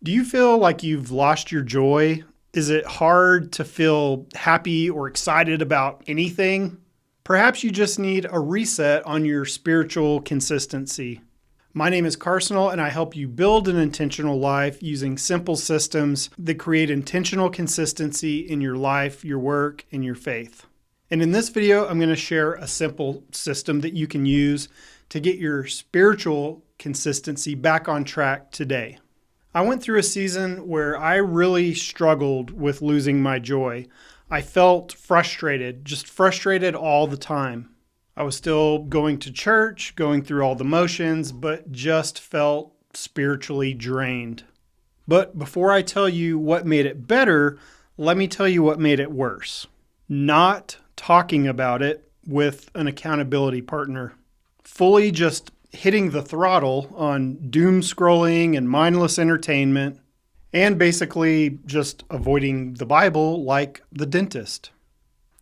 Do you feel like you've lost your joy? Is it hard to feel happy or excited about anything? Perhaps you just need a reset on your spiritual consistency. My name is Carsonial, and I help you build an intentional life using simple systems that create intentional consistency in your life, your work, and your faith. And in this video, I'm going to share a simple system that you can use to get your spiritual consistency back on track today. I went through a season where I really struggled with losing my joy. I felt frustrated, just frustrated all the time. I was still going to church, going through all the motions, but just felt spiritually drained. But before I tell you what made it better, let me tell you what made it worse. Not talking about it with an accountability partner. Fully just hitting the throttle on doom scrolling and mindless entertainment, and basically just avoiding the Bible like the dentist.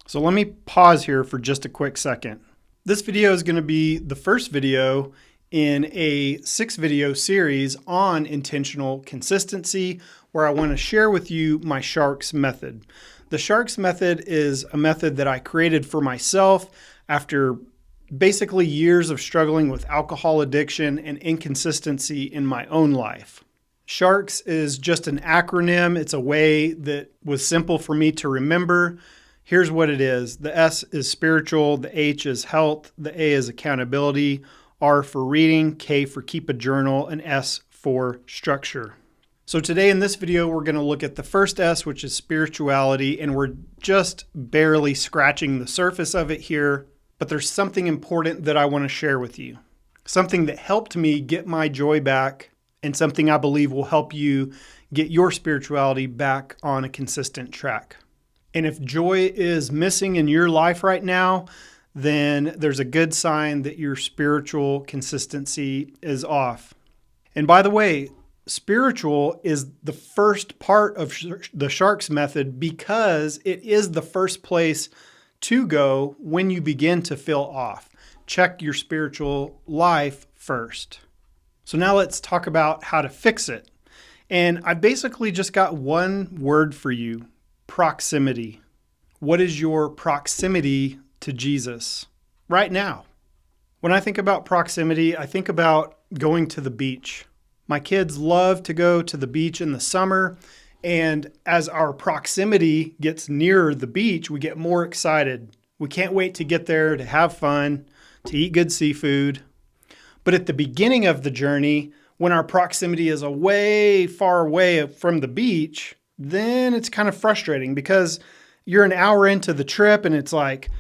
So let me pause here for just a quick second. This video is going to be the first video in a 6-video series on intentional consistency, where I want to share with you my Sharks method. The Sharks method is a method that I created for myself after basically years of struggling with alcohol addiction and inconsistency in my own life. Sharks is just an acronym. It's a way that was simple for me to remember. Here's what it is. The S is spiritual, the H is health, the A is accountability, R for reading, K for keep a journal, and S for structure. So today in this video, we're going to look at the first S, which is spirituality, and we're just barely scratching the surface of it here. But there's something important that I want to share with you. Something that helped me get my joy back, and something I believe will help you get your spirituality back on a consistent track. And if joy is missing in your life right now, then there's a good sign that your spiritual consistency is off. And by the way, spiritual is the first part of the Sharks method because it is the first place to go when you begin to feel off. Check your spiritual life first. So now let's talk about how to fix it. And I basically just got one word for you: proximity. What is your proximity to Jesus right now? When I think about proximity, I think about going to the beach. My kids love to go to the beach in the summer. And as our proximity gets nearer the beach, we get more excited. We can't wait to get there, to have fun, to eat good seafood. But at the beginning of the journey, when our proximity is way far away from the beach, then it's kind of frustrating because you're an hour into the trip and it's like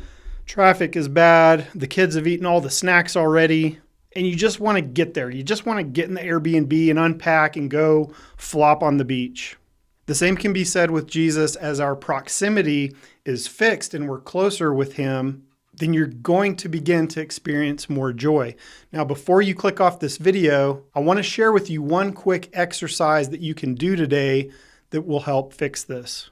traffic is bad, the kids have eaten all the snacks already, and you just want to get there. You just want to get in the Airbnb and unpack and go flop on the beach. The same can be said with Jesus. As our proximity is fixed and we're closer with him, then you're going to begin to experience more joy. Now, before you click off this video, I want to share with you one quick exercise that you can do today that will help fix this.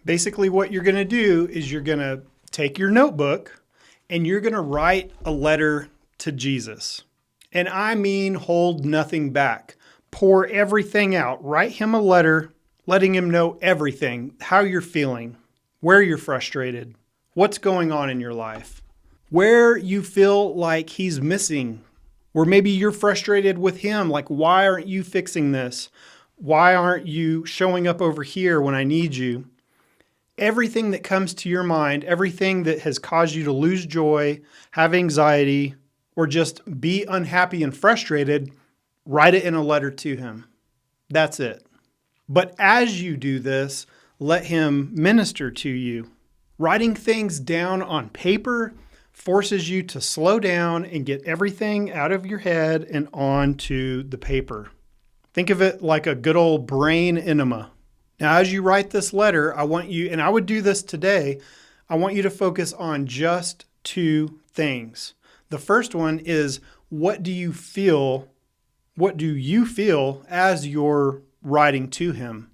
Basically, what you're going to do is you're going to take your notebook and you're going to write a letter to Jesus. And I mean, hold nothing back. Pour everything out. Write him a letter, letting him know everything, how you're feeling, where you're frustrated, what's going on in your life, where you feel like he's missing, or maybe you're frustrated with him, like, why aren't you fixing this? Why aren't you showing up over here when I need you? Everything that comes to your mind, everything that has caused you to lose joy, have anxiety, or just be unhappy and frustrated, write it in a letter to him. That's it. But as you do this, let him minister to you. Writing things down on paper forces you to slow down and get everything out of your head and onto the paper. Think of it like a good old brain enema. Now, as you write this letter, I want you, and I would do this today, I want you to focus on just two things. The first one is, what do you feel? What do you feel as you're writing to him?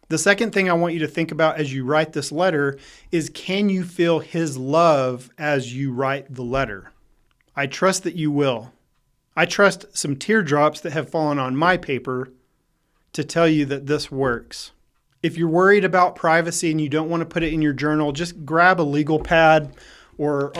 The second thing I want you to think about as you write this letter is, can you feel his love as you write the letter? I trust that you will. I trust some teardrops that have fallen on my paper to tell you that this works. If you're worried about privacy and you don't want to put it in your journal, just grab a legal pad or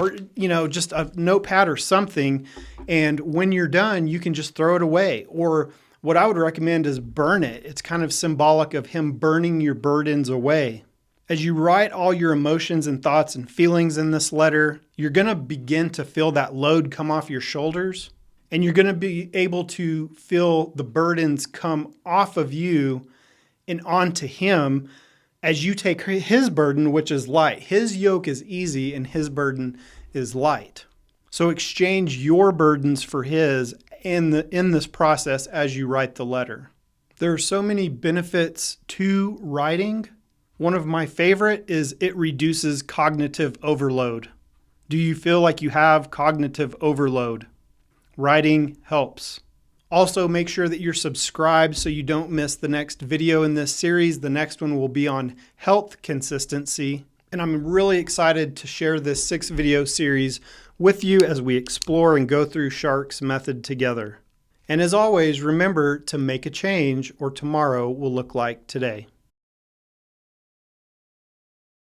just a notepad or something. And when you're done, you can just throw it away. Or what I would recommend is burn it. It's kind of symbolic of him burning your burdens away. As you write all your emotions and thoughts and feelings in this letter, you're going to begin to feel that load come off your shoulders. And you're going to be able to feel the burdens come off of you and onto him as you take his burden, which is light. His yoke is easy and his burden is light. So exchange your burdens for his in this process as you write the letter. There are so many benefits to writing. One of my favorite is it reduces cognitive overload. Do you feel like you have cognitive overload? Writing helps. Also, make sure that you're subscribed so you don't miss the next video in this series. The next one will be on health consistency. And I'm really excited to share this 6-video series with you as we explore and go through Shark's method together. And as always, remember to make a change or tomorrow will look like today.